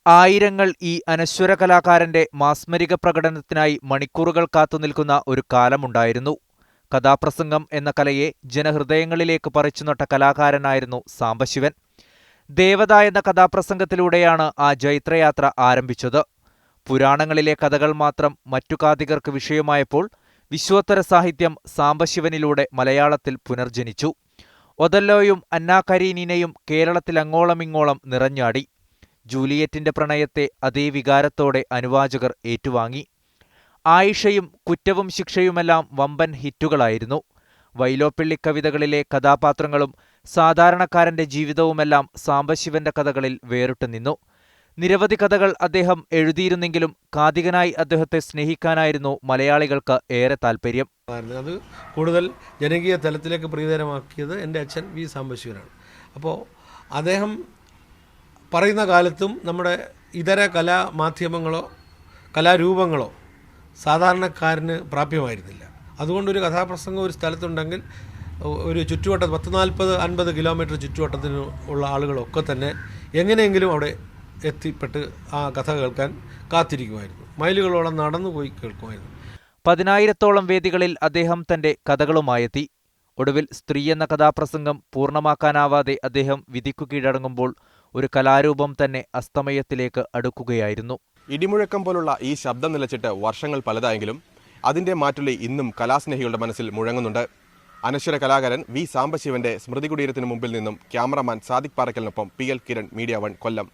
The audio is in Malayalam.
ആയിരങ്ങൾ ഈ അനശ്വര കലാകാരന്റെ മാസ്മരിക പ്രകടനത്തിനായി മണിക്കൂറുകൾ കാത്തുനിൽക്കുന്ന ഒരു കാലമുണ്ടായിരുന്നു. കഥാപ്രസംഗം എന്ന കലയെ ജനഹൃദയങ്ങളിലേക്ക് പറിച്ചുനട്ട കലാകാരനായിരുന്നു സാംബശിവൻ. ദേവത എന്ന കഥാപ്രസംഗത്തിലൂടെയാണ് ആ ജൈത്രയാത്ര ആരംഭിച്ചത്. പുരാണങ്ങളിലെ കഥകൾ മാത്രം മറ്റു കാഥികർക്ക് വിഷയമായപ്പോൾ വിശ്വോത്തര സാഹിത്യം സാംബശിവനിലൂടെ മലയാളത്തിൽ പുനർജനിച്ചു. ഒഥല്ലോയും അന്നാ കരീനിനയും കേരളത്തിലങ്ങോളമിങ്ങോളം നിറഞ്ഞാടി. ജൂലിയറ്റിന്റെ പ്രണയത്തെ അതേ വികാരത്തോടെ അനുവാചകർ ഏറ്റുവാങ്ങി. ആയിഷയും കുറ്റവും ശിക്ഷയുമെല്ലാം വമ്പൻ ഹിറ്റുകളായിരുന്നു. വൈലോപ്പിള്ളി കവിതകളിലെ കഥാപാത്രങ്ങളും സാധാരണക്കാരന്റെ ജീവിതവുമെല്ലാം സാംബശിവന്റെ കഥകളിൽ വേറിട്ടു നിന്നു. നിരവധി കഥകൾ അദ്ദേഹം എഴുതിയിരുന്നെങ്കിലും കാഥികനായി അദ്ദേഹത്തെ സ്നേഹിക്കാനായിരുന്നു മലയാളികൾക്ക് ഏറെ താൽപ്പര്യം. അത് കൂടുതൽ ജനകീയ തലത്തിലേക്ക് പ്രീതരമാക്കിയത് എൻ്റെ അച്ഛൻ വി സാംബശിവനാണ്. അപ്പോൾ അദ്ദേഹം പറയുന്ന കാലത്തും നമ്മുടെ ഇതര കലാമാധ്യമങ്ങളോ കലാരൂപങ്ങളോ സാധാരണക്കാരന് പ്രാപ്യമായിരുന്നില്ല. അതുകൊണ്ടൊരു കഥാപ്രസംഗം ഒരു സ്ഥലത്തുണ്ടെങ്കിൽ ഒരു ചുറ്റുവട്ടം 40-50 കിലോമീറ്റർ ചുറ്റുവട്ടത്തിന് ഉള്ള ആളുകളൊക്കെ തന്നെ എങ്ങനെയെങ്കിലും അവിടെ എത്തിപ്പെട്ട് ആ കഥ കേൾക്കാൻ കാത്തിരിക്കുമായിരുന്നു. മൈലുകളോളം നടന്നുപോയി കേൾക്കുമായിരുന്നു. 10,000-ഓളം വേദികളിൽ അദ്ദേഹം തന്റെ കഥകളുമായെത്തി. ഒടുവിൽ സ്ത്രീ എന്ന കഥാപ്രസംഗം പൂർണ്ണമാക്കാനാവാതെ അദ്ദേഹം വിധിക്കു കീഴടങ്ങുമ്പോൾ ഒരു കലാരൂപം തന്നെ അസ്തമയത്തിലേക്ക് അടുക്കുകയായിരുന്നു. ഇടിമുഴക്കം പോലുള്ള ഈ ശബ്ദം നിലച്ചിട്ട് വർഷങ്ങൾ പലതായെങ്കിലും അതിന്റെ മാറ്റുള്ളി ഇന്നും കലാസ്നേഹികളുടെ മനസ്സിൽ മുഴങ്ങുന്നുണ്ട്. അനശ്വര കലാകാരൻ വി സാംബശിവന്റെ സ്മൃതി കുടീരത്തിന് മുമ്പിൽ നിന്നും ക്യാമറമാൻ സാദിഖ് പാറക്കലിനൊപ്പം PL കിരൺ, മീഡിയ 1 കൊല്ലം.